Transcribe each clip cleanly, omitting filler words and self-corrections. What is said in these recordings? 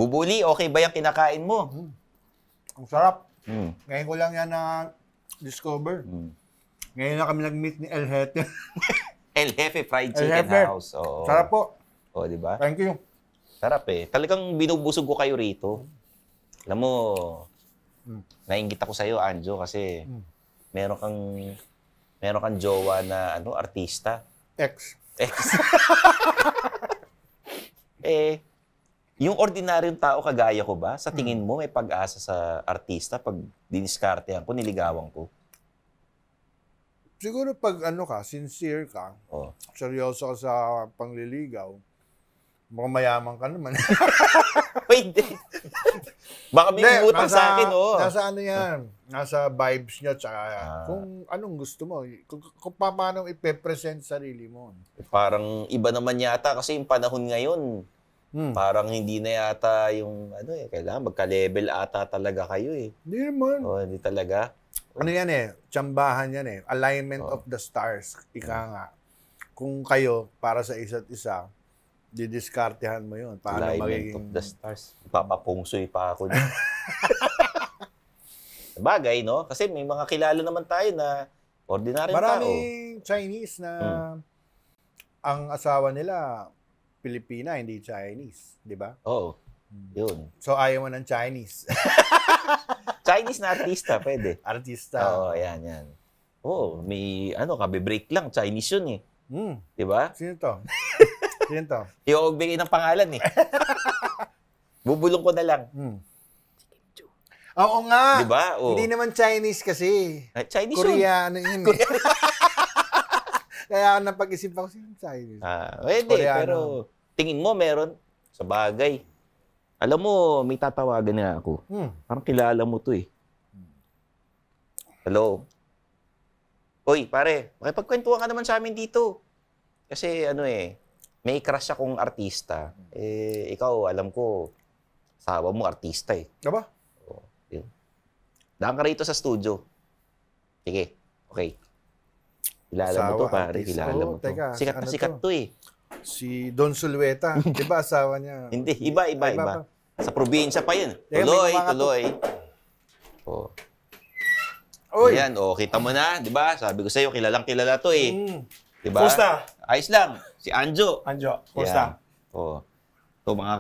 Bubuli, okay ba yung kinakain mo? Ang sarap. Ngayon ko lang yan na-discover. Ngayon na kami nag-meet ni El Jefe. El Jefe Fried Chicken House. Oo. Sarap po. O, di ba? Thank you. Sarap eh. Talagang binubusog ko kayo rito. Alam mo, nainggit ako sa'yo, Anjo, kasi meron kang jowa na artista. Ex. Yung ordinaryong tao kagaya ko ba, sa tingin mo may pag-asa sa artista pag diniskartehan ko, niligawan ko? Siguro pag sincere ka, seryoso ka sa pangliligaw, mukhang mayaman ka naman. Pwede. Baka may umutang sa akin, Nasa yan. Nasa vibes niya, tsaka kung anong gusto mo. Kung paano ipe-present sarili mo. Parang iba naman yata kasi yung panahon ngayon, parang hindi na yata yung, kailangan magka-level ata talaga kayo eh. Hindi naman. Hindi talaga. Yan tsambahan yan alignment of the stars. Ika nga. Kung kayo, para sa isa't isa, didiskartehan mo yun. Paano alignment of the stars. Papapungsoy pa ako dyan. Bagay, no? Kasi may mga kilala naman tayo na ordinaryong tao. Maraming Chinese na ang asawa nila Pilipina, hindi Chinese. Di ba? Oo. Yun. So, ayaw mo ng Chinese. Chinese na artista, pwede. Artista. Oo, yan. Oo, may kabe-break lang. Chinese yun eh. Di ba? Sino to? Sino to? Yung bigay ng pangalan eh. Bubulong ko na lang. Oo nga. Di ba? Hindi naman Chinese kasi. Chinese Koreano yun. Kaya napag-isip ako, sino Chinese? Pwede, pero tingin mo meron sa bagay. Alam mo, may tatawagan na ako. Parang kilala mo to eh. Hello? Oy, pare, makipagkwentuhan ka naman sa amin dito. Kasi may crush akong artista. Ikaw, alam ko, asawa mo artista eh. Aba? Yun. Daan ka rito sa studio. Sige, okay. Kilala mo to, pare. Kilala mo to. Teka, sikat na sikat to eh. Si Don Sulueta. Di ba asawa niya? Hindi, iba. Sa probinsya pa yun. Tuloy. Oy. Ayan, kita mo na, di ba? Sabi ko sa'yo, kilalang kilala to eh. Di ba? Kumusta? Ayos lang. Si Anjo. Kumusta? Ito mga...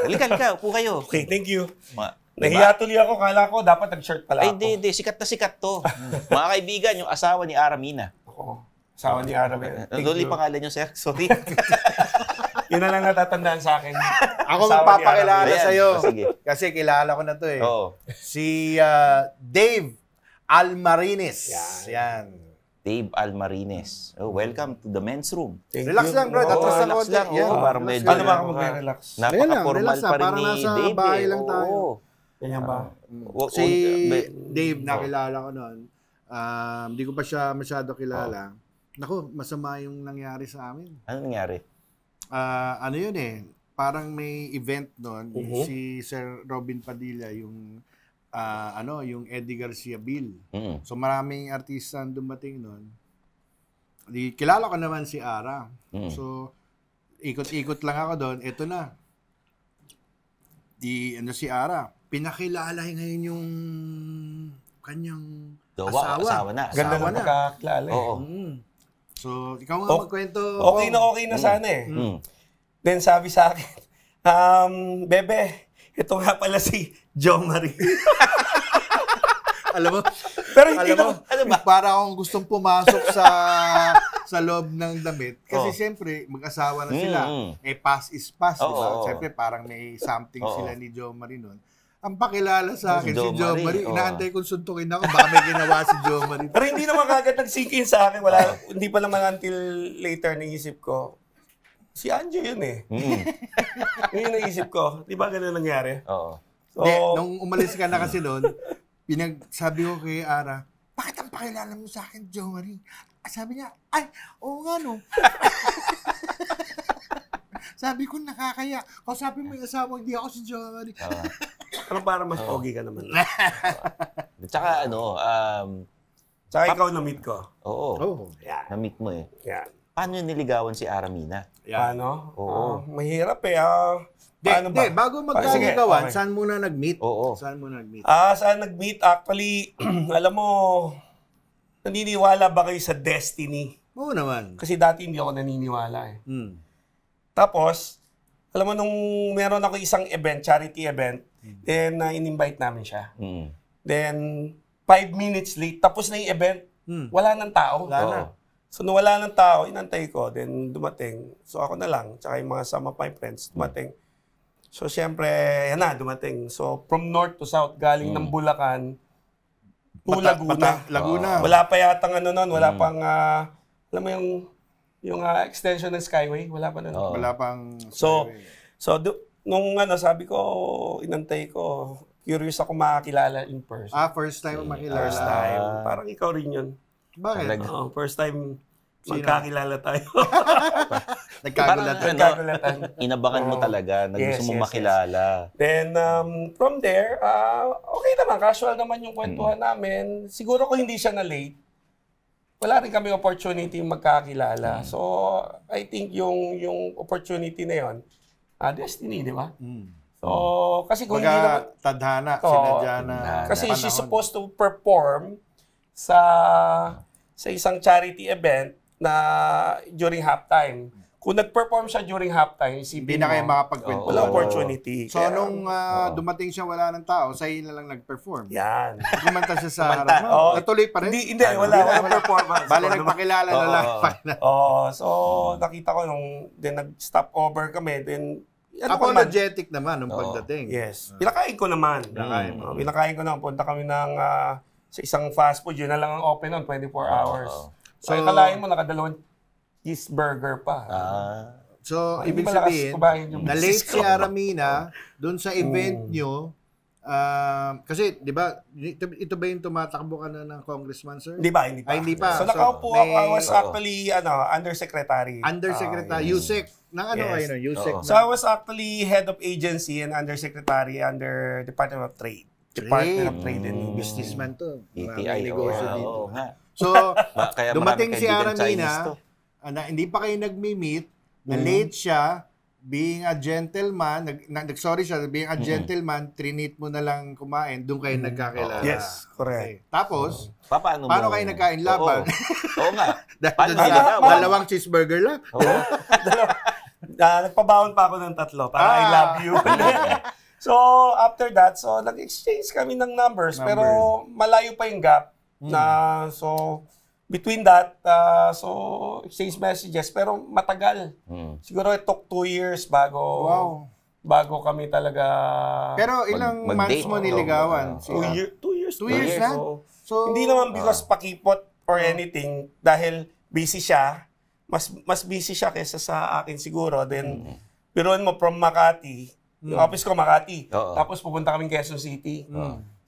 Halika, upo kayo. Okay, thank you. Diba? Nahiya tuloy ako. Kala ko dapat nag-shirt pala ako. Hindi. Sikat na sikat to. Mga kaibigan, yung asawa ni Aramina. Asawa ni Aramina. Nanduli pangalan niyo, sir. Sorry. Yun na lang natatandaan sa akin. Ako magpapakilala sa'yo. Sige. Kasi kilala ko na to eh. Oo. Si Dave Almarines. Yan. Dave Almarines. Welcome to the men's room. Relax lang, bro. Atras na konti. Lang. Parang medyo... Paano ba ako mag-relax? Napaka-formal pa rin ni Dave. Parang nasa bahay lang tayo. Ganyan ba? Si Dave, nakilala ko noon. Hindi ko pa siya masyado kilala. Naku, masama yung nangyari sa amin. Ano nangyari? Yun eh. Parang may event noon. Si Sir Robin Padilla, yung yung Eddie Garcia Bill. So maraming artista ang dumating noon. Kilala ko naman si Ara. So ikot-ikot lang ako doon. Ito na. Si Ara. Pinakilala ngayon yung kanyang asawa na. Ganda na nakakilala eh. Oo. So, ikaw nga magkwento. Okay na sana eh. Then sabi sa akin, Bebe, ito nga pala si Jo Marie. Alam mo? Pero hindi naman. Para akong gustong pumasok sa loob ng damit. Kasi siyempre, mag-asawa na sila. Pass is pass, diba? Siyempre, parang may something sila ni Jo Marie nun. Ang pakilala sa akin, si Jo Marie. Inaantay kong suntukin ako. Baka may ginawa si Jo Marie. Pero hindi naman kagad nag-sink in sa akin. Hindi pa naman until later naisip ko, si Anjo yun eh. Yun yung naisip ko. Di ba ganun nangyari? Oo. So, nung umalis ka na kasi doon, sabi ko kay Ara, bakit ang pakilala mo sa akin, Jo Marie? Sabi niya, ay, oo nga no. Sabi ko, nakakaya. Sabi mo yung asawa, hindi ako si Jo Marie. Pero para mas pogi ka naman. Tsaka Tsaka ikaw na-meet ko. Oo. Yeah. Na-meet mo eh. Yeah. paano yung niligawan si Aramina? Paano? Oo. Mahirap eh. Paano ba? Bago magkaligawan, okay. saan muna nag-meet? Oo. Saan muna nag-meet? Saan nag-meet? Actually, alam mo, naniniwala ba kayo sa destiny? Oo naman. Kasi dati hindi ako naniniwala eh. Hmm. Tapos, alam mo, nung meron ako isang event, charity event, then in-invite namin siya. Then, 5 minutes late, tapos na yung event, wala nang tao. Wala na. So, nung wala ng tao, inantay ko, then dumating. So, ako na lang, tsaka yung mga some of my friends, dumating. So, syempre, yan na, dumating. So, from north to south, galing ng Bulacan to Laguna. Laguna. Wala pa yatang ano nun, wala pang, alam mo yung extension ng Skyway, wala pa nun. Wala pang... So, nung sabi ko, inantay ko, curious ako makakilala in person. First time makilala. First time. Parang ikaw rin yun. Bakit? First time magkakilala tayo. Nagkagulatan. Inabangan mo talaga, gusto mo makilala. Then, from there, okay naman, casual naman yung kwentuhan namin. Siguro kung hindi siya na late, wala rin kami opportunity magkakilala. So, I think yung opportunity na yon, destiny, di ba? So, kasi kung hindi naman... Tadhana, sinadya na kasi panahon. she's supposed to perform sa isang charity event na during halftime. Kung nag-perform siya during halftime, hindi na kayo makapagkwento. Wala opportunity. So, nung dumating siya, wala ng tao, sa'yo na lang nag-perform. Yan. Kumanta siya sa harap. Natuloy pa rin? Hindi, wala performance. Bale, nagpakilala na lang. So, nakita ko nung nag-stop over kami, then apologetic naman nung pagdating. Yes. Pinakain ko naman. Pinakain ko naman. Punta kami ng sa isang fast food. Yun na lang ang open on, 24 hours. So, kalahin mo, nakadalawang cheeseburger pa. So, ibig sabihin, na-late si Aramina doon sa event nyo. Kasi, di ba, ito ba yung tumatakbo ka na ng congressman, sir? Hindi pa. Hindi pa. So, nakaupo ako. I was actually, undersecretary. Undersecretary. USEC. So, I was actually head of agency and undersecretary under Department of Trade. Department of Trade and Businessman to. DTI. Negosyo dito. nga. So, dumating si Aramina, hindi pa kayo nagmi-meet, na-late siya, being a gentleman, sorry siya, being a gentleman, trinit mo na lang kumain, doon kayo nagkakilala. Yes, correct. Okay. Tapos, paano kayo nagkain laban? Oo nga. Dalawang cheeseburger lang? Oo. Nagpabaon pa ako ng 3 para I love you. So, after that, nag-exchange kami ng numbers, pero malayo pa yung gap. So, between that, exchange messages, pero matagal. Siguro it took 2 years bago kami talaga... Pero ilang months mo niligawan? 2 years. 2 years na? So, hindi naman because pakipot or anything, dahil busy siya, mas busy siya kaysa sa akin siguro. Then, piruan mo from Makati, yung office ko Makati, tapos pupunta kami Quezon City.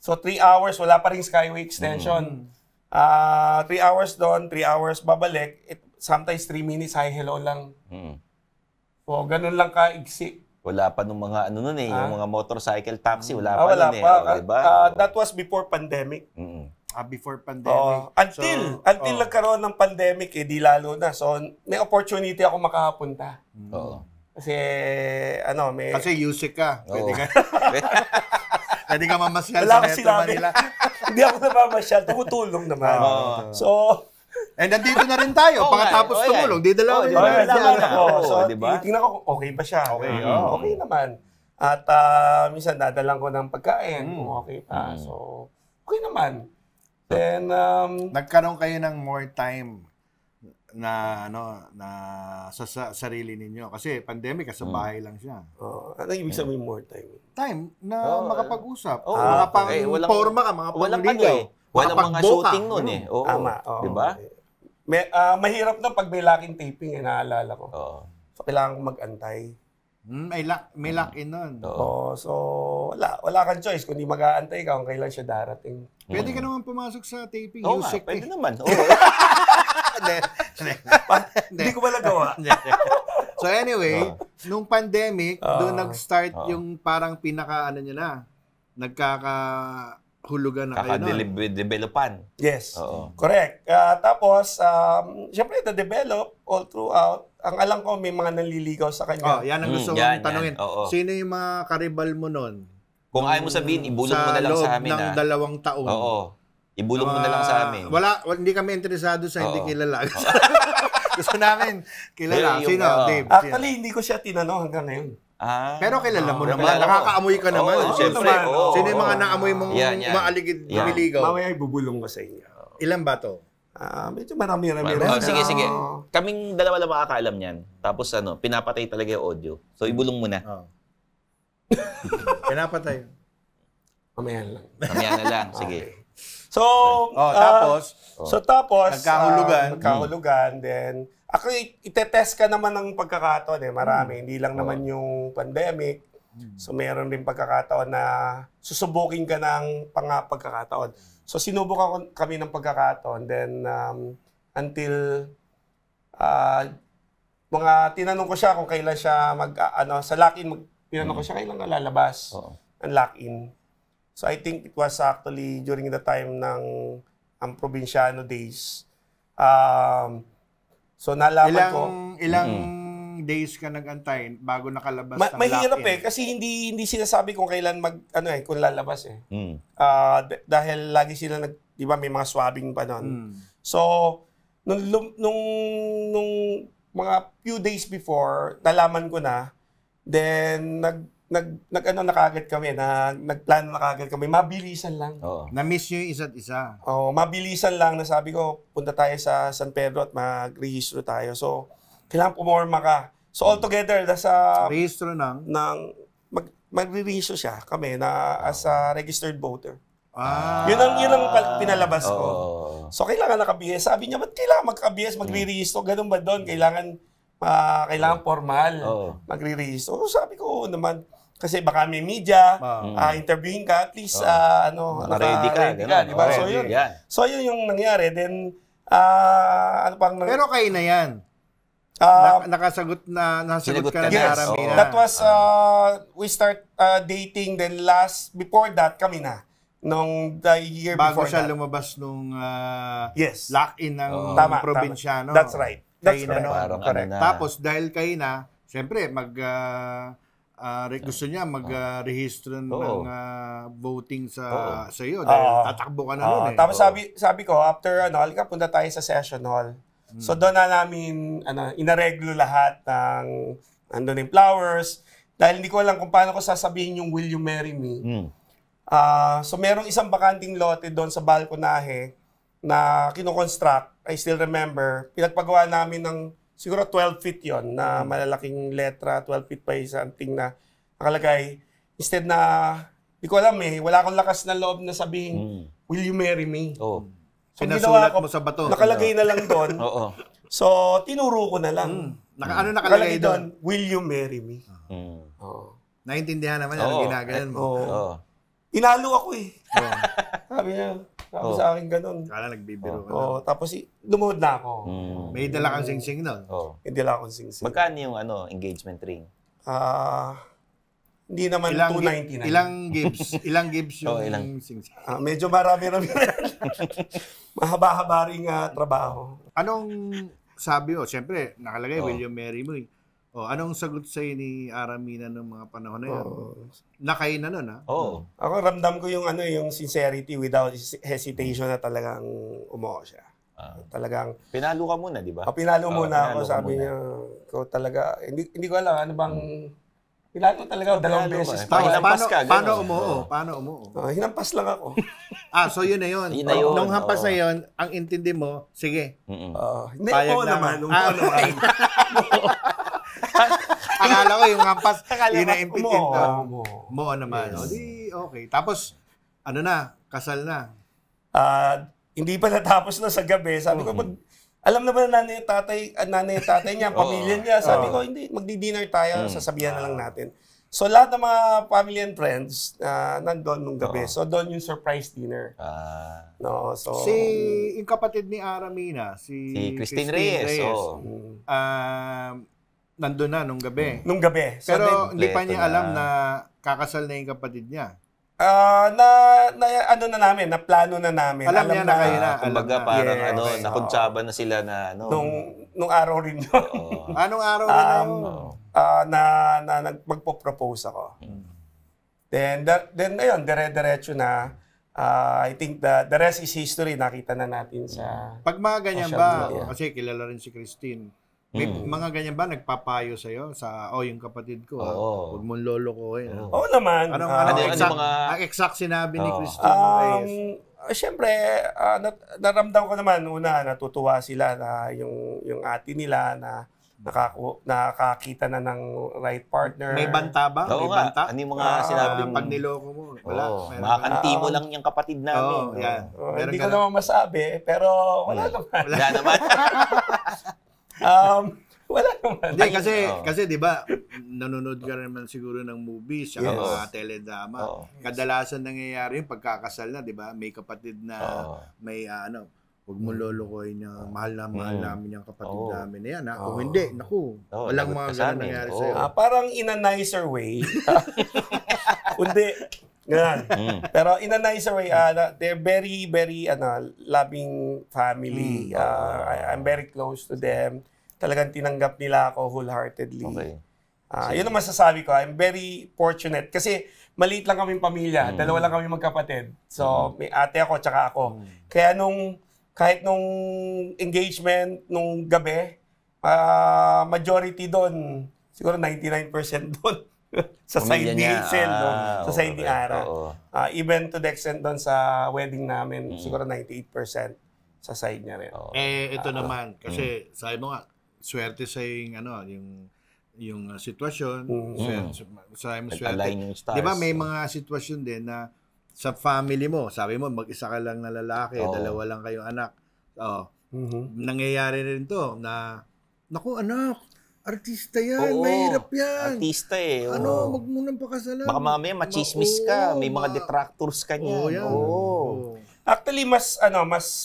So, 3 hours, wala pa rin Skyway extension. 3 hours doon, 3 hours babalik. Sometimes 3 minutes, hi, hello lang. So, ganun lang ka-iksi. Wala pa nung mga yung mga motorcycle taxi, wala pa wala nun pa. Diba? That was before pandemic. Before pandemic. Until nagkaroon ng pandemic, di lalo na. So, may opportunity ako makapunta. Kasi, Kasi USEC ka. Pwede ka mamasyal sa Metro Manila. Hindi ako namamasyal. Tumutulong naman. So, and nandito na rin tayo. Pagkatapos tumulong, di dalawin ako. So, diba? tingnan ko, okay ba siya? Okay naman. At minsan, dadalang ko ng pagkain. Okay pa. So, okay naman. Then, nagkaroon kayo ng more time na sa sarili ninyo kasi pandemic sa bahay lang siya. Ano ibig sabihin more time? Time na makapag-usap. Mga pang-forma ka, mga pang-ligaw. Walang mga shooting nun Tama. Di ba? Mahirap na pag may locking taping, naalala ko. So, kailangan mag-antay. May lock-in nun. So, wala kang choice. Kung di mag-aantay ka, kung kailan siya darating. Pwede ka naman pumasok sa taping. Pwede naman. Hindi ko malagawa. So anyway, nung pandemic, doon nag-start yung parang pinaka, hulugan na kayo nun. Kaka-developan. Yes. Oo. Correct. Tapos, syempre, na-develop all throughout. Ang alam ko, may mga nanliligaw sa kanya. Yan ang gusto kong tanungin. Oo. Sino yung mga karibal mo nun? Kung ayaw mo sabihin, ibulong mo na lang sa amin. Sa loob ng 2 taon. Oo. Ibulong mo na lang sa amin. Hindi kami interesado sa hindi kilala. Gusto namin kilala. Sino? Dave. Actually, hindi ko siya tinanong hanggang ngayon. Pero kilala mo naman. Nakakaamoy ka naman. Siyempre. Sino yung mga naamoy mong maaligid lumiligaw? Mamaya ibubulong ko sa inyo. Ilan ba to? Medyo marami-rami. Sige. Kaming dalawa lang makakaalam niyan. Tapos pinapatay talaga yung audio. So ibulong mo na. Pinapatay. Mamaya na lang. Sige. So, tapos nagkahulugan, then actually, itetest ka naman ng pagkakataon marami, hindi lang naman yung pandemic. So, meron din pagkakataon na susubukin ka ng pagkakataon. So, sinubukan kami ng pagkakataon, then until tinanong ko siya kung kailan siya sa lock-in, tinanong ko siya kailan ka lalabas ang lock-in. So I think it was actually during the time ng Provinciano days. So nalaman ko ilang days ka nag-antay bago nakalabas ng mahirap lock-in? Kasi hindi sinasabi kung kailan kung lalabas dahil lagi sila di ba may mga swabbing pa noon. So nung mga few days before nalaman ko na, then nagplano na kagad kami, mabilisan lang. Na-miss nyo yung isa't isa. Mabilisan lang na sabi ko, punta tayo sa San Pedro at mag-rehistro tayo. So, kailangan pumorma ka. So, all together, rehistro magre-rehistro siya kami as a registered voter. Yun ang pinalabas ko. So, kailangan nakabihis. Sabi niya, ba't kailangan magkabihis, magre-rehistro? Ganun ba doon? Kailangan formal magre-rehistro. So, sabi ko naman, kasi baka may media, interviewing ka, at least, ready ka, di ba? So, yun yung nangyari. Then, Pero kayo na yan. Nasagot ka na yes, Aramina. That was, we start dating, then before that, kami na. Nung the year bago before siya that. lumabas nung yes. lock-in ng probinsyano. That's right. That's correct. Tapos, dahil kayo na, siyempre, gusto niya mag-rehistro ng voting sa iyo dahil tatakbo ka na nun Tapos sabi ko, after halika punta tayo sa session hall. So doon na namin inareglo lahat ng andun yung flowers. Dahil hindi ko alam kung paano ko sasabihin yung will you marry me. So merong isang bakanting lote doon sa balkonahe na kinoconstruct. I still remember. Pinagpagawa namin ng siguro 12 feet yon na malalaking letra, 12 feet pa something na nakalagay. Instead na, di ko alam wala akong lakas na loob na sabihin, will you marry me? So, pinasulat mo sa bato. Nakalagay na lang doon. So, tinuro ko na lang. Ano nakalagay doon? Will you marry me? Naintindihan naman ang ginagalan mo. Inalo ako Sabi niya, sabi sa akin ganun. Kala nagbibiro ka tapos lumuhod na ako. May dala kang sing-sing nun? May dala akong sing-sing. Magkano yung engagement ring? Hindi naman 299. Ilang gives yung sing-sing? Medyo marami-rami rin. Mahaba-haba rin trabaho. Anong sabi mo? Siyempre, nakalagay, will you marry me? Anong sagot sa'yo ni Aramina ng mga panahon na yan? Nakay na nun, Ako, ramdam ko yung yung sincerity without hesitation na talagang umuo siya. Talagang... Pinalo ka muna, di ba? Pinalo muna ako. Sabi niya, ko talaga, hindi ko alam, ano bang... Pinalo talaga, dalawang beses. Paano umuo? Hinampas lang ako. So yun na yun. Nung hampas na yun, ang intindi mo, sige. Hindi, oo naman. Akala ko yung hampas, yun na impitin. Mo naman. Okay. Tapos, kasal na. Hindi pa natapos na sa gabi. Sabi ko, alam na ba nanay tatay niya, pamilya niya? Sabi ko, hindi, magdi-dinner tayo, sasabihan na lang natin. So, lahat ng mga family and friends nandun nung gabi. So, doon yung surprise dinner. Yung kapatid ni Aramina, si Christine Reyes. Nandun na nung gabi. Nung gabi. Pero hindi pa niya alam na kakasal na yung kapatid niya. ano na namin, na plano na namin. Alam niya na kayo na. Kumbaga parang nakuntsaba na sila na Nung araw rin yun. Anong araw rin na yun? Na magpo-propose ako. Then ayun, dire-diretso na. I think the rest is history. Nakita na natin sa Pag mga ganyan social ba, media. kasi kilala rin si Christine, may mga ganyan ba nagpapayo sa'yo sa, yung kapatid ko, huwag mong lolokohin. Oo naman. Ang exact sinabi ni Christine Reyes? Siyempre, naramdam ko naman, una, natutuwa sila na yung ate nila na nakakita na ng right partner. May banta ba? Oo May banta? ano yung mga sinabing... Pag niloko mo, wala. makakanti mo lang yung kapatid namin. Yan. Hindi ko naman masabi, pero wala naman. Wala naman. Wala naman. Hindi, kasi di ba, nanonood ka naman siguro ng movies, saka mga teledrama. Kadalasan nangyayari yung pagkakasal na, di ba? May kapatid na, may huwag mo lolokohin na mahal namin yung kapatid namin. Yan, kung hindi, naku, walang mga ganun nangyayari sa'yo. Parang in a nicer way. Kundi, ganun. Pero in a nicer way, they're very, very loving family. I'm very close to them. Talagang tinanggap nila ako wholeheartedly. Okay. Yun ang masasabi ko. I'm very fortunate. Kasi maliit lang kaming pamilya. Dalawa lang kami magkapatid. So, may ate ako tsaka ako. Kaya kahit nung engagement, nung gabi, majority doon, siguro 99% doon. Sa side ni Hazel, sa side ni Ara. Even to the extent doon sa wedding namin, siguro 98% sa side niya rin. Ito naman, kasi sabi mo nga, swerte sa yung sitwasyon. Sabi mo swerte. Di ba may mga sitwasyon din na sa family mo, sabi mo, mag-isa ka lang na lalaki, dalawa lang kayong anak. Nangyayari rin to na, naku anak, artista yan, mahirap yan. Artista wag mo nang pakasalan. Baka mamaya machismis ka, may mga detractors ka niya. Actually, mas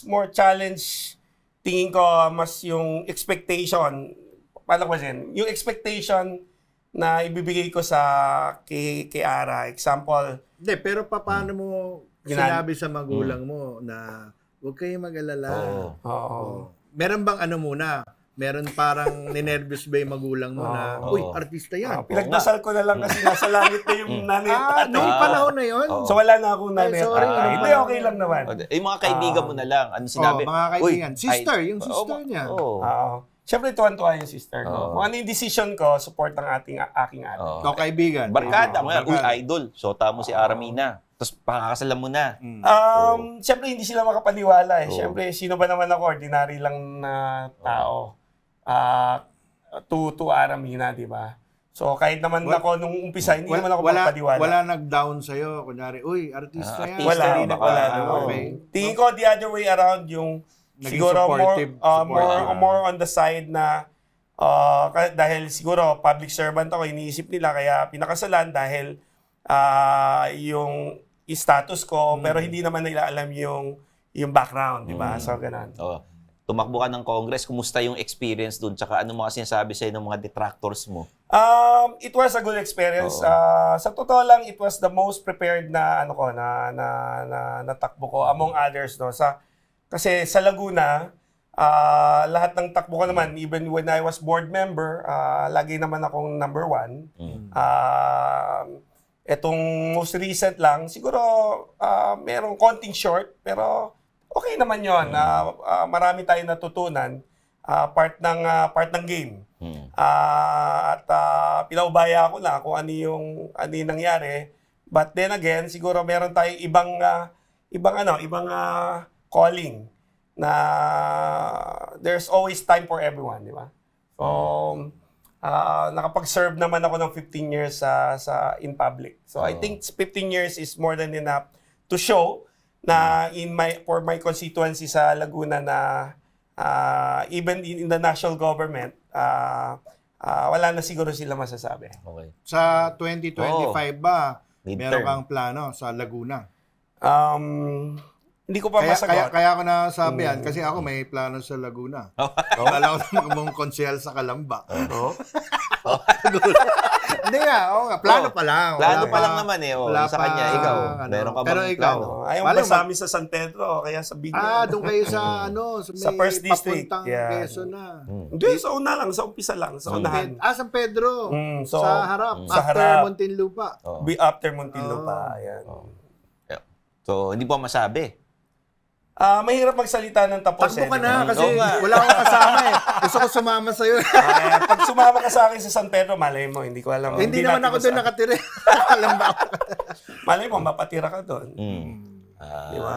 more challenge, tingin ko, mas yung expectation. Paano ko din? Yung expectation na ibibigay ko kay Ara. Example. Hindi, pero paano mo sinabi sa magulang mo na huwag kayong mag-alala? Meron bang muna? Meron parang ninervous ba yung magulang mo na, uy, artista yan. Pinagdasal ko na lang kasi nasa langit na yung nanay at tatay. Noong panahon na yun? So wala na akong nanay at tatay. Hindi, okay lang naman. Yung mga kaibigan mo na lang, ano sinabi? Mga kaibigan. Sister, yung sister niya. Siyempre, tuwan-tuwa yung sister ko. Kung ano yung decision ko, support ng aking ate. Kaibigan. Barkada mo yan. Uy, idol. Sota mo si Aramina. Tapos pakakasalan mo na. Siyempre, hindi sila makapaniwala eh. Siyempre, sino ba naman ako? Ordinary lang na tao. To Aramina, di ba? So, kahit naman ako nung umpisa, hindi naman ako makapaniwala. Wala nag-down sa'yo. Kunyari, uy, artista yan. Wala. Tingin ko the other way around yung siguro more on the side na dahil siguro public servant ako, iniisip nila kaya pinakasalan dahil yung status ko, pero hindi naman nila alam yung background, di ba? So, ganun. Tumakbo ka ng Congress, kumusta yung experience dun? Tsaka ano mga sinasabi sa'yo ng mga detractors mo? It was a good experience. Sa totoo lang, it was the most prepared na takbo ko among others, no. Kasi sa Laguna, lahat ng takbo ko naman, even when I was board member, lagi naman akong number 1. Etong most recent lang, siguro merong konting short, pero okay naman yon. Marami tayong natutunan, part ng game. At pinaubaya ko na kung ano yung nangyari. But then again, siguro meron tayong ibang calling na there's always time for everyone, di ba? So, nakapag-serve naman ako ng 15 years in public. So, I think 15 years is more than enough to show na for my constituency sa Laguna na even in the national government, wala na siguro sila masasabi. Okay. Sa 2025 ba, meron kang plano sa Laguna? Hindi ko pa masagot. Kaya ako nasabi yan, kasi ako may plano sa Laguna. Wala ko mong konsehal sa Kalamba. Hindi nga, plano pa lang. Plano pa lang naman eh. Sa kanya, ikaw. Meron ka pero bang ikaw, plano? Ayaw ba sa amin sa San Pedro, kaya sa Bigyan. doon kayo sa sa First District. Papuntang Quezon na. Hindi, sa una lang, sa umpisa lang, sa unahan. San Pedro. So, sa harap. sa After harap. Muntinlupa. After Muntinlupa. Ayan. So, hindi pa masabi. Mahirap magsalita ng tapos. Takbo ka na kasi wala akong kasama eh. Gusto ko sumama sa'yo. Pag sumama ka sa akin sa San Pedro, malay mo, hindi ko alam. Hindi naman ako doon nakatira. Alam ba ako? Malay mo, mapatira ka doon. Di ba?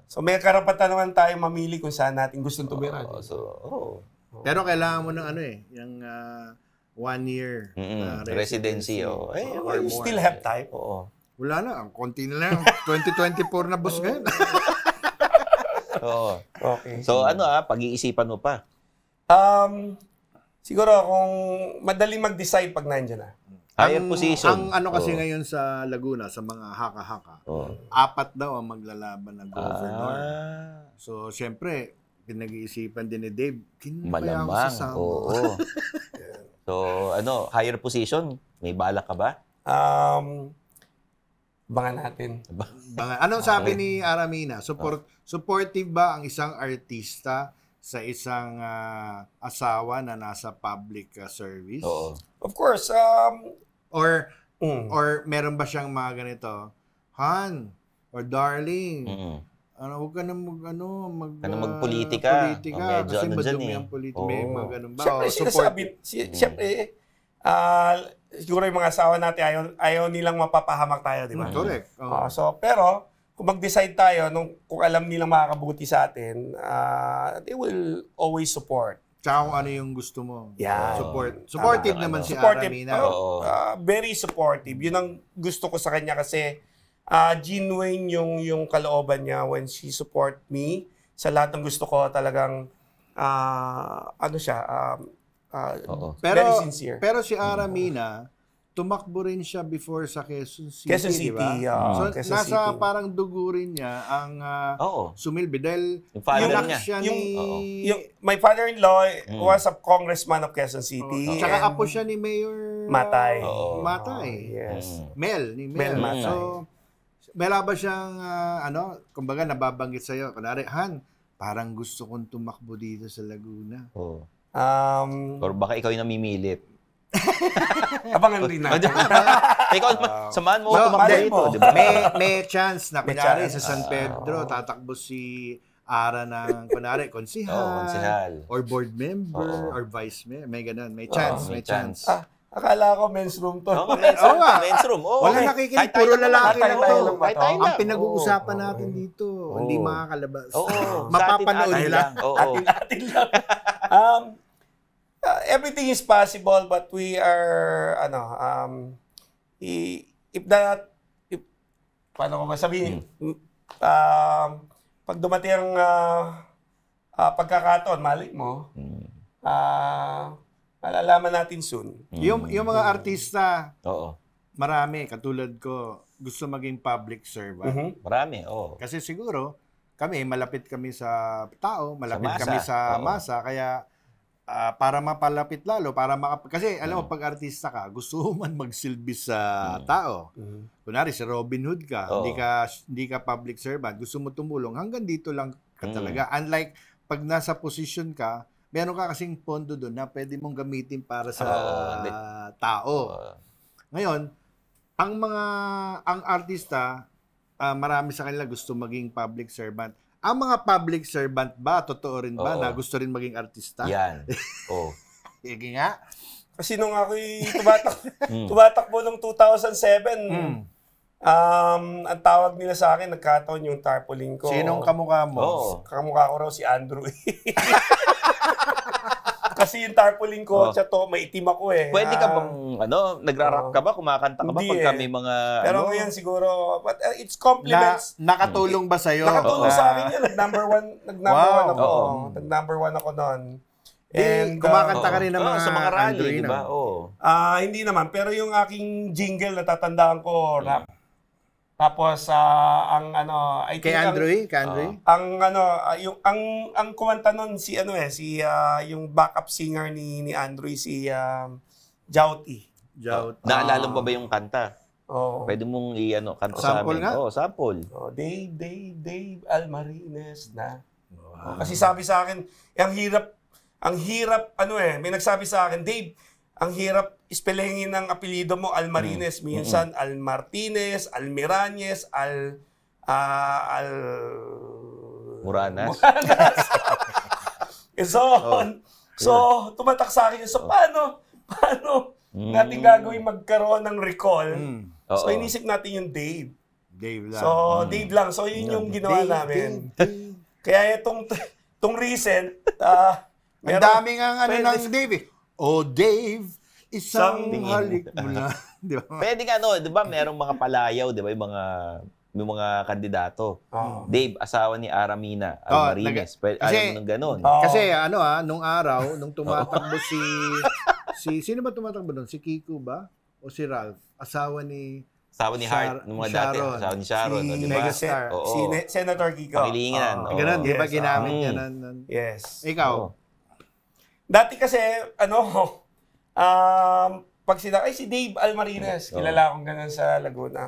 So may karapatan naman tayo mamili kung saan natin gustong tumira. Pero kailangan mo ng yung 1 year residency. You still have time. Wala na, ang konti na lang. 2024 na boss ngayon. Okay. So pag-iisipan mo pa? Siguro kung madaling mag-decide pag nandiyan na. Higher position. Ang kasi ngayon sa Laguna, sa mga haka-haka, 4 daw ang maglalaban ng governor. So, syempre, pinag-iisipan din ni Dave, malamang. So, higher position, may balak ka ba? Bangan natin. Anong sabi ni Aramina? Supportive ba ang isang artista sa isang asawa na nasa public service? Of course. Or meron ba siyang mga ganito? Han or darling, huwag ka na magpolitika. Medyo kasi madumi ang politika. May mga ganun ba? Siyempre, siguro yung mga asawa natin ayaw nilang mapapahamak tayo, di ba? Correct. Pero kung mag-decide tayo, kung alam nilang makakabuti sa atin, they will always support. Tsaka kung ano yung gusto mo. Yeah. Supportive naman si Aramina. Very supportive. Yun ang gusto ko sa kanya kasi genuine yung kalooban niya when she support me. Sa lahat ng gusto ko talagang very sincere. Pero si Aramina, tumakbo rin siya before sa Quezon City. Quezon City, diba? So, Quezon nasa City. Parang dugo rin niya ang sumilbi. Dahil yung father niya. Siya my father-in-law was a congressman of Quezon City. Tsaka apo siya ni Mayor Matay. Matay. Yes. Mel Matay. So, meron ba siyang, kumbaga nababanggit sa'yo, kunwari, Han, parang gusto kong tumakbo dito sa Laguna. Or baka ikaw yung namimilit. Abangan rin natin. Ikaw, samahan mo tumakbo dito, di ba? May chance na, kunwari, sa San Pedro, tatakbo si Ara ng, kunwari, konsihal, or board member, or vice mayor. May ganun. May chance. Akala ko men's room to. Men's room. Wala nakikinig, puro lalaki lang to. Ang lang. pinag-uusapan natin dito, hindi makakalabas. Mapapanood lang. Atin lang. Everything is possible, but we are, paano ko masabihin, pag dumating ang pagkakataon, mali mo, malalaman natin soon. Yung mga artista, marami, katulad ko, gusto maging public servant. Marami, Kasi siguro, malapit kami sa tao, malapit kami sa masa, kaya para mapalapit lalo, kasi alam mo, pag artista ka, gusto mo man magsilbi sa tao. Kunwari, si Robin Hood ka, hindi ka public servant, gusto mo tumulong, hanggang dito lang ka talaga. Unlike, pag nasa position ka, meron ka kasing pondo doon na pwede mong gamitin para sa tao. Ngayon, ang artista, marami sa kanila gusto maging public servant. Ang mga public servant ba, totoo rin ba na gusto rin maging artista? Yan. Sige nga. Kasi nung ako'y tumatakbo noong 2007, ang tawag nila sa akin, nagkataon yung tarpaulin ko. Sinong kamukha mo? Kamukha ko raw si Andrew. Kasi yung tarpaulin ko, maitim ako eh. Pwede ka bang, nagra-rap ka ba? Kumakanta ka ba pag kami mga, Pero ngayon siguro, but it's compliments. Nakatulong ba sa'yo? Nakatulong sa akin yun. Nag-number one ako noon. And kumakanta ka rin ng mga sa mga rally, di ba? Hindi naman. Pero yung aking jingle, natatandaan ko, rap. Tapos ang I Kay think Andrew? Kay Andrew? ang kumanta nun si yung backup singer ni Andrew si Jouty. Naalala mo ba yung kanta? Oh. Pwede mong kanta sa Sample amin. nga? Sample. Dave Almarines na. Wow. Kasi sabi sa akin, ang hirap, may nagsabi sa akin, Dave, ang hirap ispellingin ng apelyido mo, Almarines. Minsan, Al Martinez, Almirañez, Muranas. So, tumatak sa akin, so paano natin gagawin magkaroon ng recall? So, inisip natin yung Dave. Dave lang. So, Dave lang. So, yun yung ginawa namin. Kaya itong recent, ang daming ng Dave eh. Oh, Dave, isang halik mo na. Di ba? Pwede nga, di ba, merong mga palayaw, di ba, yung mga kandidato. Dave, asawa ni Aramina Almarines. Alam mo nung ganun. Kasi nung araw, nung tumatakbo sino ba tumatakbo doon? Si Kiko ba? O si Ralph? Asawa ni Hart, nung mga dati. Asawa ni Sharon. Si di ba? Megastar. Si Senator Kiko. Panghilingan. Ganun, di ba Yes, ginamit niya Yes. Ikaw? Dati kasi, pag si Dave Almarines, kilala akong ganun sa Laguna.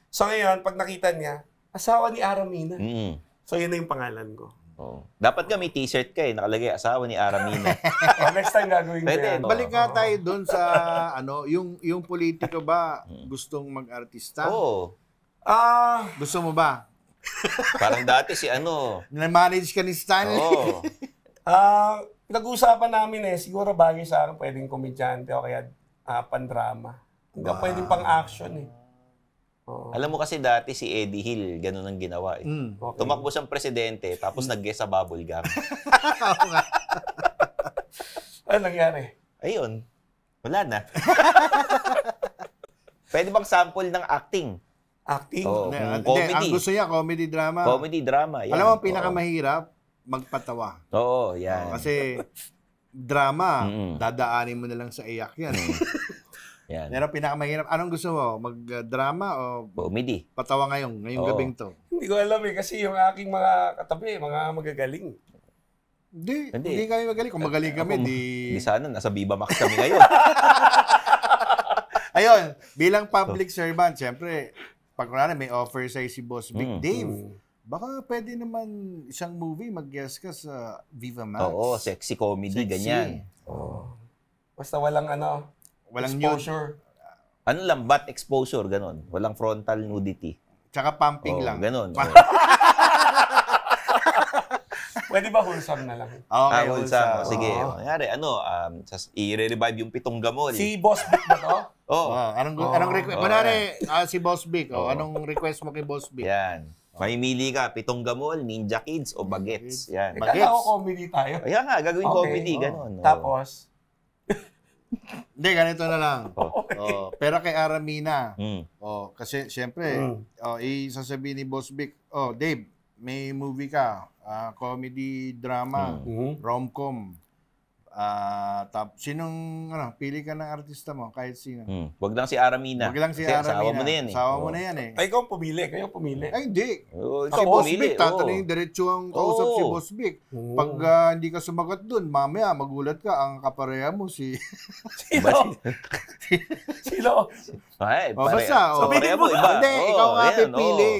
So ngayon, pag nakita niya, asawa ni Aramina. So yun na yung pangalan ko. Dapat nga may t-shirt ka nakalagay, asawa ni Aramina. Next time gagawin ko yan. Balik nga tayo doon sa, yung politiko ba gustong mag-artista? Oo. Gusto mo ba? Parang dati si Na-manage ka ni Stanley? Oo. Pinag-uusapan namin siguro bagay sa akin pwedeng komedyante o kaya pandrama. Hindi pwedeng pang-action Alam mo kasi dati si Eddie Hill, ganun ang ginawa Okay. Tumakbo siyang presidente, tapos nag-guest sa bubble gum. Ano nangyari? Ayun. Wala na. Pwede bang sample ng acting? Acting? Comedy. Ang gusto niya, comedy drama. Comedy drama. Yan. Alam mo, ang pinakamahirap, magpatawa. Oo, yan. Kasi drama, dadaanin mo na lang sa iyak yan. Yan. Pero pinakamahirap, anong gusto mo? Mag-drama o comedy? Patawa ngayong gabing to? Hindi ko alam kasi yung aking mga katabi, mga magagaling. Hindi kami magaling. Kung magaling kami, Di sana, nasa Viva Max kami ngayon. Ayun, bilang public servant, syempre, pag may offer sa'yo si Boss Big Dave, baka pwede naman isang movie mag-guest ka sa Viva Max. Oo, sexy comedy, ganyan. Basta walang exposure. Ano lang, butt exposure, ganon. Walang frontal nudity. Tsaka pumping lang. Ganon. Pwede ba wholesome na lang? Okay, wholesome. Sige. Nangyari, i-revive yung Pitong Gamol. Si Boss Big ba to? Anong request? Manari, si Boss Big. Anong request mo kay Boss Big? Yan. Mamimili ka, Pitong Gamol, Ninja Kids, o Bagets. Yan. Kaya ako comedy tayo. Kaya nga, gagawin comedy, ganon. Tapos? Hindi, ganito na lang. Pero kay Aramina. Kasi, syempre, isasabihin ni Boss Big, Dave, may movie ka, comedy, drama, rom-com. Sinong, pili ka ng artista mo, kahit sino. Wag lang si Aramina. Wag lang si Aramina. Asawa mo na yan Asawa mo na yan Ay, ikaw pumili. Kayo pumili. Ay, hindi. Si Boss Big, tatanungin diretso ang kausap si Boss Big. Pag hindi ka sumagot dun, mamaya magulat ka, ang kapareha mo si... Sino? Ay, basta. Pareha mo, iba. Hindi, ikaw nga pipili.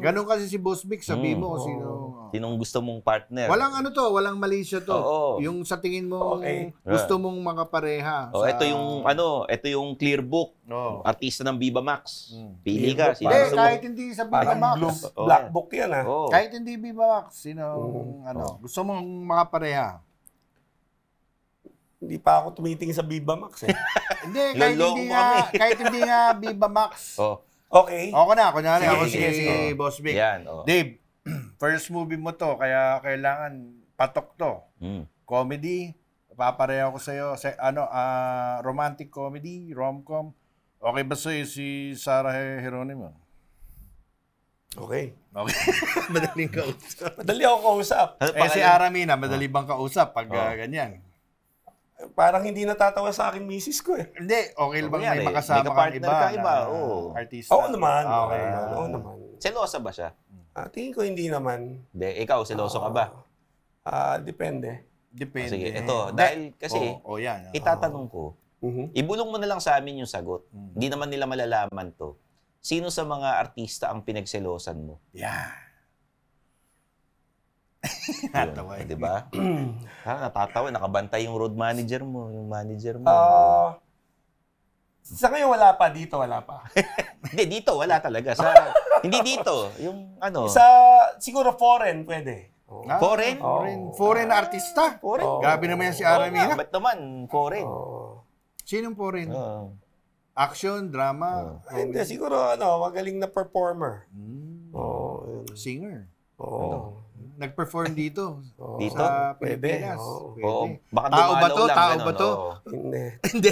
Ganon kasi si Boss Big, sabi mo sino. Sinong gusto mong partner? Walang mali siya to. Yung sa tingin mo, gusto mong makapareha. Ito yung clear book. Artista ng Viva Max. Pili ka. Kahit hindi sa Viva Max. Black book yan Kahit hindi Viva Max, gusto mong makapareha. Hindi pa ako tumitingin sa Viva Max Hindi, kahit hindi nga Viva Max. Okay. Ako si Boss Big. Yan, Dave, first movie mo to, kaya kailangan patok to. Comedy, papareho ko sa'yo. Romantic comedy, rom-com. Okay ba sa'yo si Sarah Geronimo? Okay. Madaling kausap. Madali ako kausap. Si Aramina, madali bang kausap pag ganyan? parang hindi natatawa sa akin misis ko eh. Hindi, okay lang bang Kunyari, may makasama may kang kapartner iba ka iba, na oo. artista? Oo naman. Okay. Oo naman. Selosa ba siya? Tingin ko hindi naman. Hindi, ikaw, seloso ka ba? Depende. Depende. Sige, ito, dahil kasi, yan. itatanong ko, ibulong mo na lang sa amin yung sagot. Hindi naman nila malalaman to. Sino sa mga artista ang pinagselosan mo? Yeah. Natawa. Di ba? Natatawa. Nakabantay yung road manager mo. Yung manager mo. Sa ngayon wala pa. Dito wala pa. Hindi, dito. Wala talaga. Hindi dito. Yung ano. Siguro foreign pwede. Foreign? Foreign na artista? Foreign? Grabe naman yan si Aramina. Ba't naman? Foreign. Sinong foreign? Action, drama? Hindi, siguro magaling na performer. Singer? Nag-perform dito? Dito? Sa Pilipinas? Pwede. Baka Tao ba to? lang, Tao ganun, ba to? Hindi. Hindi.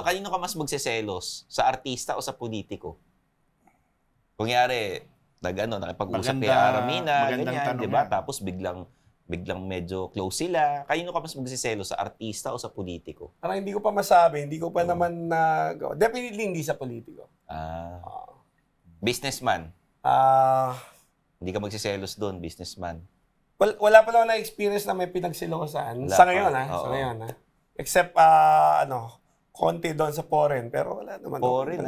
Kanino ka mas magseselos? Sa artista o sa politiko? Kunyari, nakipag-usap kay Aramina, ganyan, di ba? Tapos biglang medyo close sila. Kanino ka mas magseselos? Sa artista o sa politiko? Parang hindi ko pa masabi. Hindi ko pa naman definitely hindi sa politiko. Businessman? Hindi ka magsiselos doon, businessman. Wala pa lang na-experience na may pinagsilosan. Sa ngayon, Sa ngayon, Except, konti doon sa foreign. Pero wala naman. Foreign,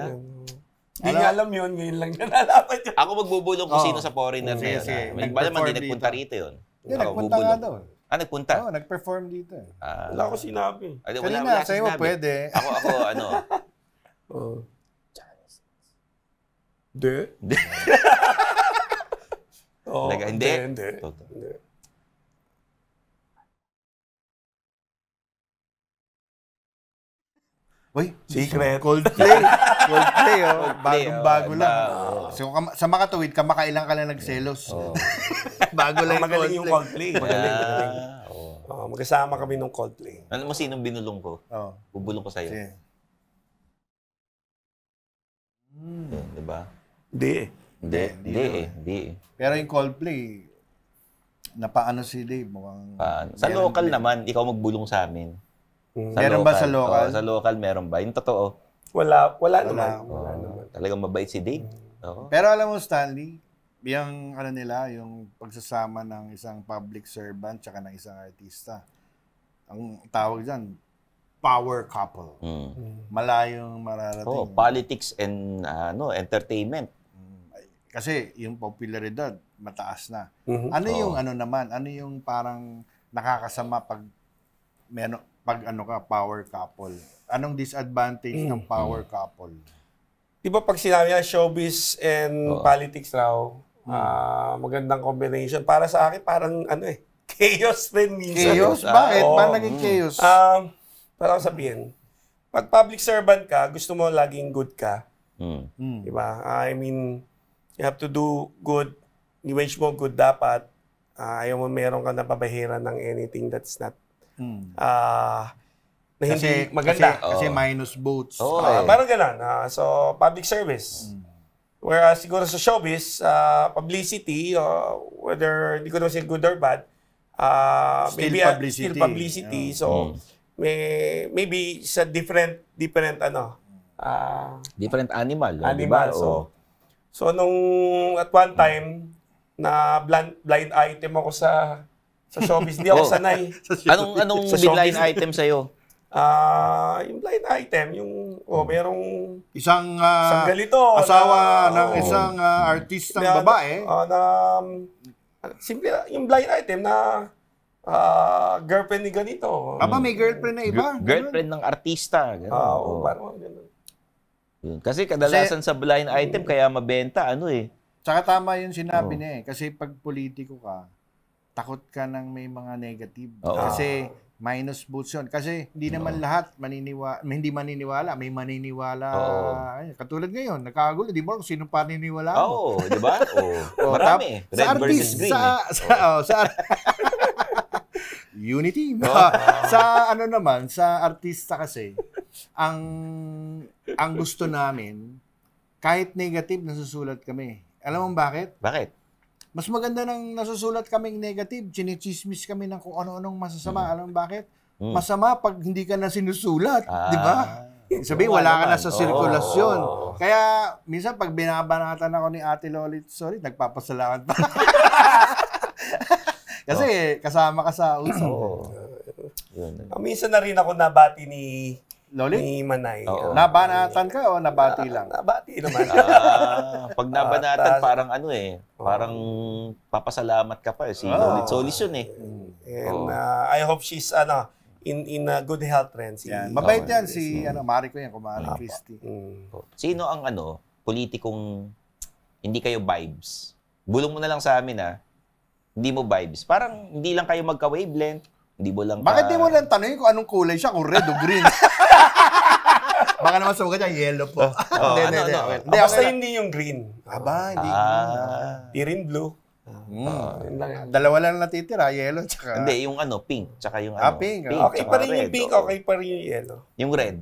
Hindi niya alam yun. Ngayon lang niya nalaman yun. Ako magbubulong kung sino sa foreigner na yun. May ba naman, hindi nagpunta rito yun. Hindi, nagpunta nga doon. Nagpunta? Oo, nag-perform dito. Wala ko sinabi. Kanina, sa'yo mo pwede. Ako, Hindi. Hindi. Uy, secret. Coldplay. Bagong-bago lang. So, sa makatuwid, kamakailan ka lang nagselos. Bago lang magaling yung Coldplay. Magaling. Magkasama kami nung Coldplay. Ano mo sinong binulong ko? Bubulong ko sa'yo. Di ba? Hindi. Pero yung Coldplay, napaano si Dave? Mukhang... Sa local naman, ikaw magbulong sa amin. Meron ba sa local? Sa local meron ba? Yung totoo. Wala naman. Talagang mabait si Dave. Pero alam mo, Stanley, yung yung pagsasama ng isang public servant tsaka ng isang artista, ang tawag dyan, power couple. Malayong mararating. Politics and entertainment. Kasi yung popularidad, mataas na. Ano yung ano yung parang nakakasama pag power couple? Anong disadvantage ng power couple? Di ba pag sinabi niya showbiz and politics raw, magandang combination. Para sa akin, parang chaos rin minsan. Chaos? Bakit? Paano naging chaos? Para ko sabihin, pag public servant ka, gusto mo laging good ka. Di ba? I mean, you have to do good. Image mo good dapat. Ayaw mo meron ka napabahiran ng anything that's not na hindi maganda. Kasi minus votes. Parang ganun. So, public service. Whereas siguro sa showbiz, publicity, whether hindi ko naman say good or bad, still publicity. So, maybe sa different different animal. Diba? So, nung at one time, na blind item ako sa showbiz, hindi ako sanay. Anong blind item sa'yo? Yung blind item, merong isang ganito, asawa ng isang artistang babae. Simple, yung blind item na girlfriend ni ganito. May girlfriend na iba. Girlfriend ng artista. Parang ganun. Kasi kadalasan sa blind item, kaya mabenta, Tsaka tama yung sinabi niya Kasi pag politiko ka, takot ka ng may mga negative. Kasi minus votes yun. Kasi hindi naman lahat hindi maniniwala. May maniniwala. Katulad ngayon, nakakagulo. Di ba kung sino paniniwala mo? Di ba? Marami. Red versus green. Unity. Sa artista kasi, ang gusto namin, kahit negative, nasusulat kami. Alam mo bakit? Bakit? Mas maganda nang nasusulat kaming negative, chinichismis kami ng kung ano-anong masasama. Alam mo bakit? Masama pag hindi ka na sinusulat, di ba? Sabihin, wala ka na sa sirkulasyon. Kaya, minsan, pag binabanatan ako ni Ate Lolit, sorry, nagpapasalamat pa. Kasi, kasama ka sa usap. Minsan na rin ako nabati ni Lolit? Ni Manay. Nabanatan ka o nabati lang? Nabati naman. Pag nabanatan, parang parang papasalamat ka pa. Si Lolit Solis yun eh. And I hope she's, in a good health trend. Mabait yan si Mari ko yan, kumari Christy. Sino ang politikong hindi kayo vibes? Bulong mo na lang sa amin hindi mo vibes. Parang hindi lang kayo magka-wavelength. Hindi mo lang Bakit di mo lang tanongin kung anong kulay siya, kung red o green? Baka naman sumagot niya, yellow po. Basta hindi yung green. Aba, hindi. Di rin blue. Dalawa lang natitira, yellow tsaka... Hindi, yung pink, tsaka yung pink. Okay pa rin yung pink, okay pa rin yung yellow. Yung red.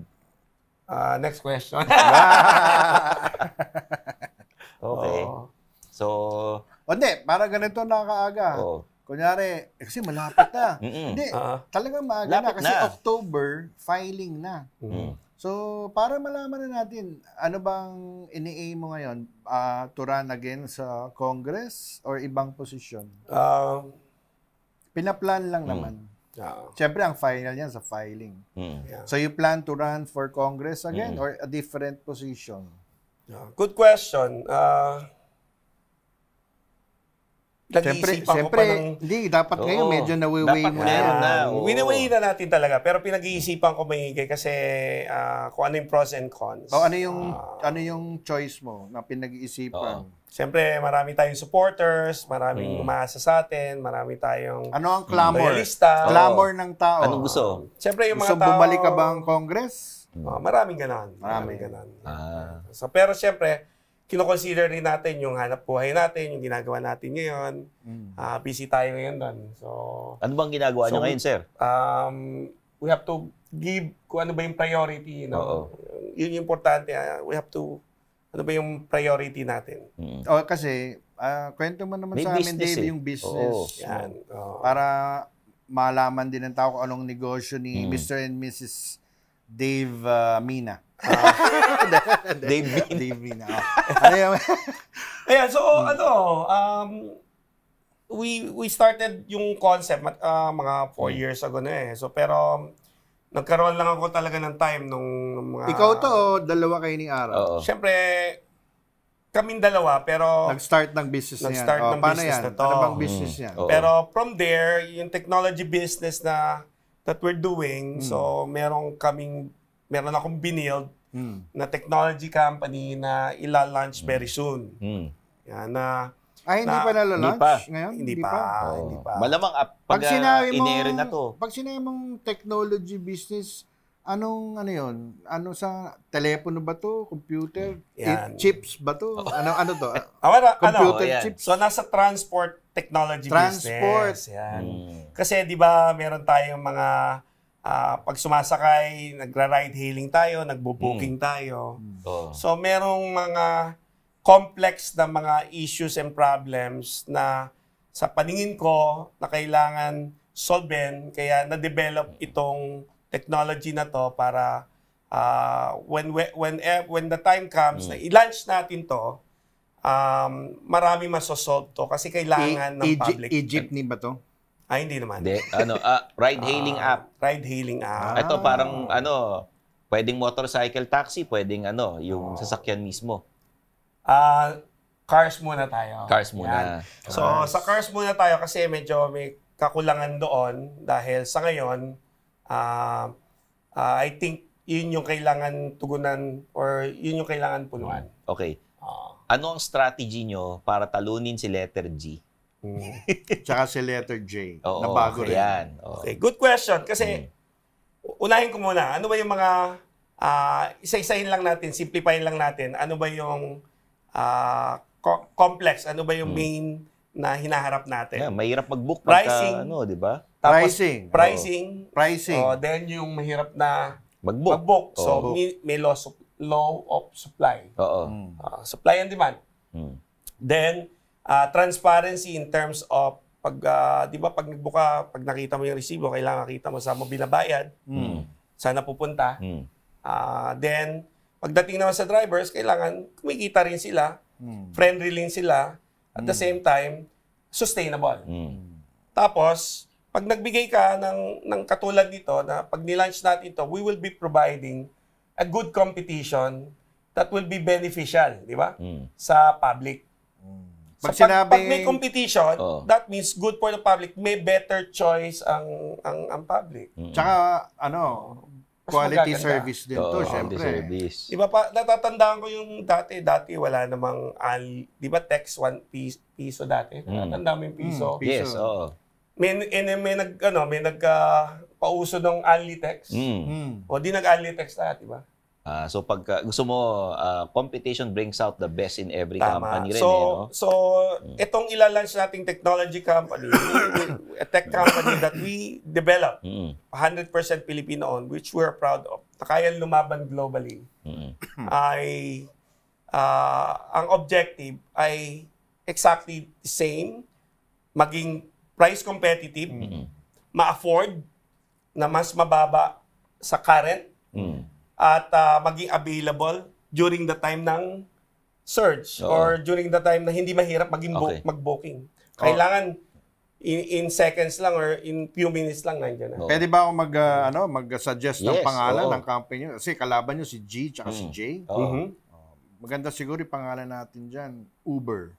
Next question. Okay. So... Hindi, para ganito nakakaaga. Kunyari, kasi malapit na. Hindi, talagang maaga na. Kasi October, filing na. So, para malaman na natin, ano bang ini-aim mo ngayon? To run again sa Congress or ibang posisyon? Pinaplan lang naman. Siyempre, ang final yan sa filing. So, you plan to run for Congress again or a different position? Good question. Siyempre, hindi, dapat ngayon medyo nawiway mo na. Winiway na natin talaga, pero pinag-iisipan ko maigay kasi kung ano yung pros and cons. Ano yung choice mo na pinag-iisipan? Siyempre, marami tayong supporters, maraming umaasa sa atin, marami tayong ano ang clamor? Loyalista. Clamor ng tao. Anong gusto? Siyempre, yung mga gusto tao... bumalik ka ba ang Congress? Maraming ganon. So, pero siyempre, kino-consider rin natin yung hanap buhay natin, yung ginagawa natin ngayon. Busy tayo ngayon doon. So, ano bang ginagawa nyo ngayon, sir? We have to give kung ano ba yung priority. Yun yung importante. We have to, ano ba yung priority natin? Kasi, kwento mo naman sa amin, Dave, yung business. Yan. Para malaman din ng tao kung anong negosyo ni Mr. and Mrs. Dave Mina. Dave Mina. Ayan, so we started yung concept mga 4 years ago na So pero nagkaroon lang ako talaga ng time nung mga... Ikaw to o dalawa kayo ni Ara? Siyempre, kaming dalawa, pero... Nag-start ng business niyan. Nag-start ng business na to. Ano bang business niyan? Pero from there, yung technology business that we're doing, so meron akong binild na technology company na ila-launch very soon. Yan na... hindi pa nala-launch ngayon? Hindi pa. Malamang pag in-air na to. Pag sinabi mong technology business, ano yun? Ano sa telepono ba to? Computer? Chips ba to? Ano to? Computer chips? So nasa transport technology business. Yan. Kasi di ba meron tayong mga pag sumasakay, nagra-ride hailing tayo, nagbo-booking tayo. So merong mga complex na mga issues and problems na sa paningin ko na kailangan solven, kaya na-develop itong technology na to para when the time comes na i-launch natin to, marami masosolve to kasi kailangan ng public. E-jeepney ba to? Hindi naman. Ride-hailing app. Ride-hailing app. Ito parang pwedeng motorcycle taxi, pwedeng yung sasakyan mismo. Cars muna tayo. Cars muna. So, sa cars muna tayo kasi medyo may kakulangan doon dahil sa ngayon, I think yun yung kailangan tugunan or yun yung kailangan punuan. Okay. Ano ang strategy nyo para talunin si letter G? Tsaka si letter J. Na bago rin. Yan. Okay, good question. Kasi, unahin ko muna, ano ba yung mga, isa-isahin lang natin, simplifyin lang natin, ano ba yung complex, ano ba yung main na hinaharap natin? Mahirap mag-book pricing, di ba? Pricing. Then yung mahirap na mag-book. So, may law of supply. Supply and demand. Then, transparency in terms of di ba pag nagbuka, pag nakita mo yung resibo, kailangan makita mo saan mo binabayad, saan na pupunta. Then, pagdating naman sa drivers, kailangan kumikita rin sila, friendly rin sila, at the same time, sustainable. Tapos, pag nagbigay ka ng katulad nito, na pag nilaunch natin ito, we will be providing a good competition that will be beneficial, di ba? Sa public. Pag may competition, that means good for the public, may better choice ang public. Tsaka, quality service din to, syempre. Di ba pa, natatandaan ko yung dati wala namang, di ba text 1 piso dati? Natatandaan mo yung piso? Yes, oo. May nagpauso ng only text. O di nag-only text na, di ba? So pag gusto mo, competition brings out the best in every company rin. So itong ilalunch nating technology company, a tech company that we develop, 100% Filipino-owned, which we're proud of, na kaya lumaban globally, ay ang objective ay exactly the same, maging price competitive, ma-afford na mas mababa sa current, at maging available during the time ng surge or during the time na hindi mahirap mag-booking. Kailangan in seconds lang or in few minutes lang nandiyan na. Pwede ba ako mag-suggest ng pangalan ng company nyo? Kasi kalaban nyo si G tsaka si J. Maganda siguro yung pangalan natin dyan, Uber.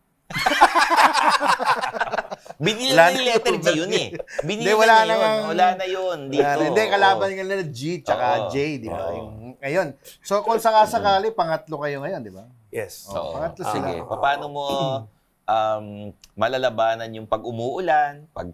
Binili na yung letter G yun eh. Binili na yun. Wala na yun dito. Hindi, kalaban nila G tsaka J, di ba? Ngayon. So, kung sakasakali, pangatlo kayo ngayon, di ba? Yes. Pangatlo sila. Sige. Paano mo malalabanan yung pag umuulan, pag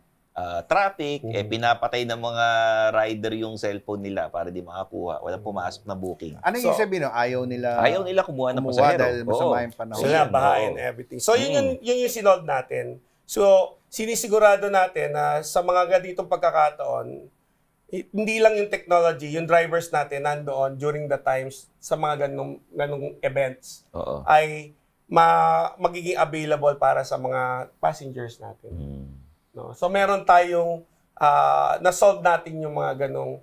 traffic, pinapatay ng mga rider yung cellphone nila para di makakuha. Walang pumasok na booking. Ano yung sabihin? Ayaw nila kumuha ng pasahero. Dahil masama yung panahon. Sila bahain everything. So, yun yung sinold natin. So, sinisigurado natin na sa mga ganitong pagkakataon, hindi lang yung technology, yung drivers natin nandoon during the times sa mga ganong events ay magiging available para sa mga passengers natin. No? So meron tayong na-solve natin yung mga ganong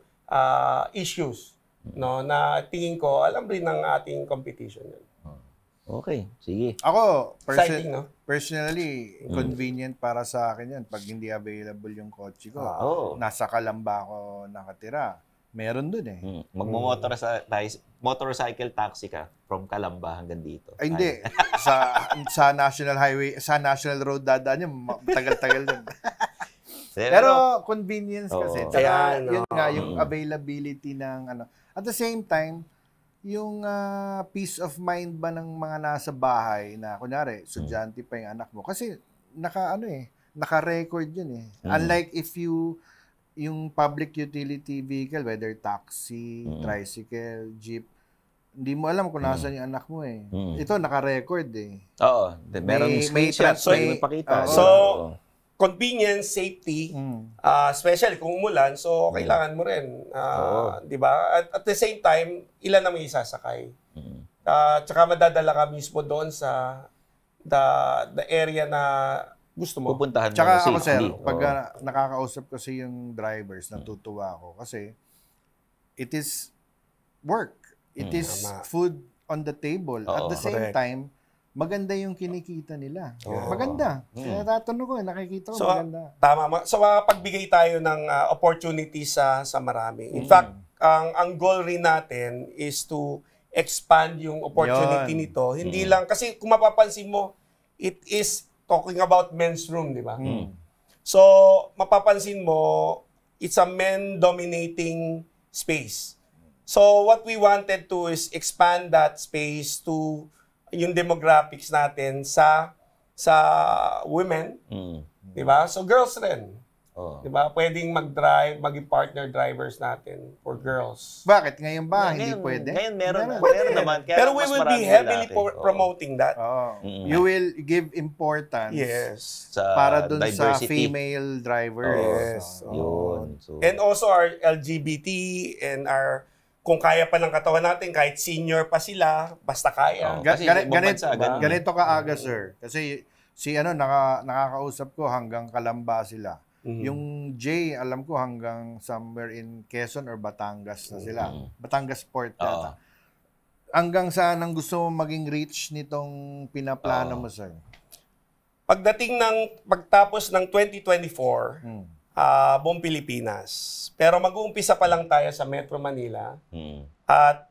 issues, no, na tingin ko alam rin ng ating competition yun. Okay, sige. Ako, Exciting, no? Personally, convenient para sa akin yan pag hindi available yung kotse ko. Nasa Calamba ako nakatira. Meron dun eh. Motorcycle taxi ka from Calamba hanggang dito. Ay, hindi. sa National Highway, sa National Road dadaan yun, tagal-tagal dun. Pero convenience kasi. Tsaka, yun nga, yung availability ng At the same time, yung peace of mind ba ng mga nasa bahay na, kunyari, estudyante pa yung anak mo. Kasi, naka-record yun eh. Unlike if yung public utility vehicle, whether taxi, tricycle, jeep, hindi mo alam kung nasaan yung anak mo eh. Ito, naka-record eh. Oo. Meron screenshot. So, convenience, safety, especially kung umulan, so kailangan mo rin. Di ba? At the same time, ilan na may isasakay. Tsaka madadala ka mismo doon sa the area na gusto mo. Pupuntahan mo tsaka safely. Ako, sir, pag nakakausap kasi yung drivers, natutuwa ako. Kasi it is work. It is food on the table. At the same time, maganda yung kinikita nila. Maganda. Kaya tatanong ko, nakikita ko, maganda. Tama. So, pagbigay tayo ng opportunities sa marami. In fact, ang goal rin natin is to expand yung opportunity nito. Hindi lang, kasi kung mapapansin mo, it is talking about men's room, di ba? So, mapapansin mo, it's a men-dominating space. So, what we wanted to is expand that space to yung demographics natin sa women, di ba? So girls rin. Di ba? Pwedeng mag-drive, maging partner drivers natin for girls. Bakit? Ngayon ba? Hindi pwede? Ngayon meron naman. Kaya pero we will be heavily promoting that. You will give importance para dun sa female drivers. Yun. And also our LGBT and our kung kaya pa ng katawan natin, kahit senior pa sila, basta kaya. Ganito ka aga, sir. Kasi nakakausap ko hanggang Calamba sila. Yung J, alam ko hanggang somewhere in Quezon or Batangas na sila. Batangas Port yata. Hanggang saan ang gusto mo maging reach nitong pinaplano mo, sir? Pagtapos ng 2024, buong Pilipinas. Pero mag-uumpisa pa lang tayo sa Metro Manila. At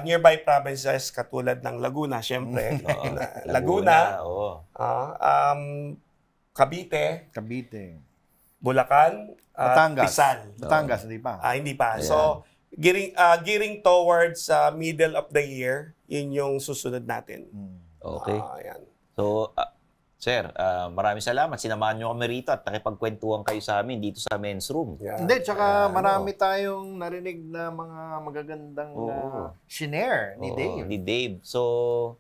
nearby provinces katulad ng Laguna, syempre. Laguna. Cavite. Bulacan, Batangas. Rizal. Batangas, hindi pa. Hindi pa. So, gearing towards middle of the year, yun yung susunod natin. Okay. Ayan. So, sir, maraming salamat. Sinamahan nyo kami rito at nakipagkwentuhan kayo sa amin dito sa men's room. Hindi, tsaka marami tayong narinig na mga magagandang shinare ni Dave. Ni Dave. So,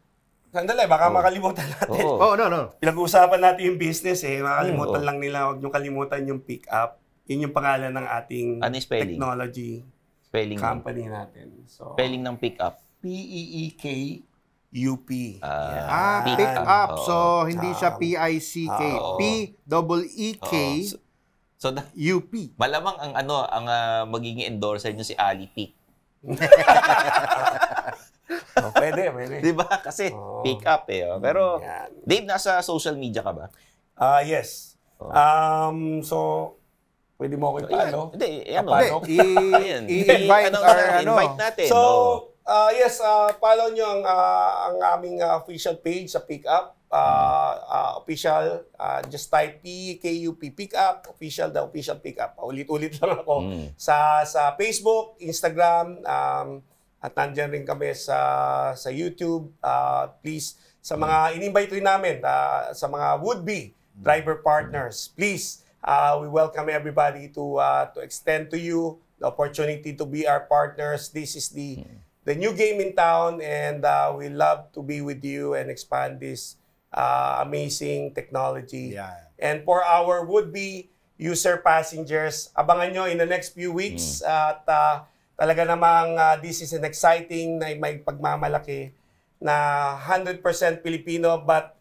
sandali, baka makalimutan natin. No. Pinag-uusapan natin yung business Makalimutan lang nila. Huwag nyo kalimutan yung pick up. Yun yung pangalan ng ating technology company natin. So, spelling ng pick up. P-E-E-K-U-P. Pick up. So, hindi siya P-I-C-K. P-E-E-K U-P. Malamang ang magiging endorser nyo si Ali Pick. Pwede. Diba? Kasi pick up Pero, Dave, nasa social media ka ba? Yes. So, pwede mo ako ipalo? I-invite natin. So, yes, follow nyo ang aming official page sa Pick Up. Official, just type PKUP Pick Up, official, the official Pick Up. Ulit-ulit lang ako. Sa Facebook, Instagram, at nandiyan rin kami sa YouTube. Please, sa mga in-invite rin namin, sa mga would-be driver partners, please, we welcome everybody to extend to you the opportunity to be our partners. This is the new game in town, and we love to be with you and expand this amazing technology. And for our would-be user passengers, abangan nyo in the next few weeks at talaga namang this is an exciting na may pagmamalaki na 100% Filipino but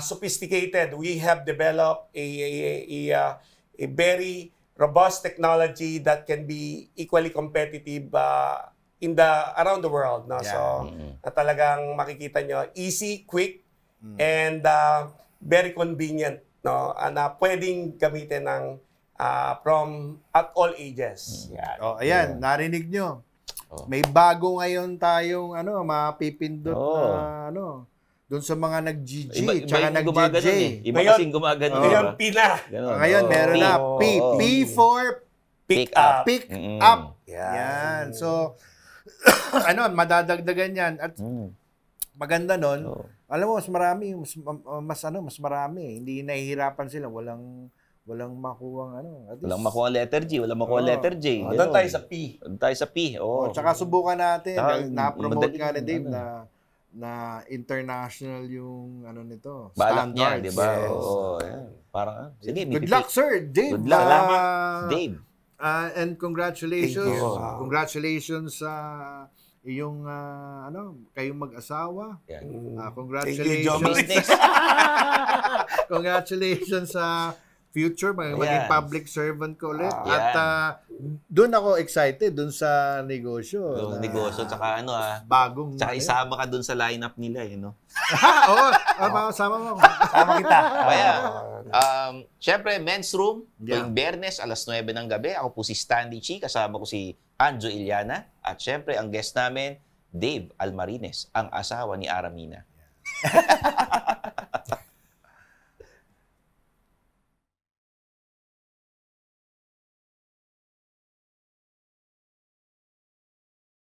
sophisticated. We have developed a very robust technology that can be equally competitive around the world. No? So, talagang makikita nyo, easy, quick, and very convenient. No? Na pwedeng gamitin ng from at all ages. Ayan, narinig nyo. May bago ngayon tayong mapipindot na doon sa mga nag-GG tsaka nag-JJ. Iba kasing gumagano. Ngayon, Ngayon, meron na P for pick up. Pick up. Yan. So, madadagdagan yan. At maganda nun, alam mo, mas marami. Mas marami. Hindi nahihirapan sila. Walang makuwang Walang makuwang letter G, walang makuwang letter J. Doon tayo sa P. Tsaka subukan natin. Na-promote nga ni Dave na international yung nito. Balak niya, di ba? Yes. Parang, sige. Good luck, sir. Dave. Good luck. Salamat, Dave. And congratulations. Thank you. Congratulations sa iyong kayong mag-asawa. Congratulations. Congratulations sa future, maging public servant ko ulit. At doon ako excited, doon sa negosyo. Negosyo, tsaka bagong. Tsaka isama ka doon sa lineup nila, Sama mo. Sama kita. Kaya, syempre, men's room, tuwing Biyernes, alas 9 ng gabi. Ako po si Stanley Chi, kasama ko si Anjo Iliana. At syempre, ang guest namin, Dave Almarines, ang asawa ni Aramina.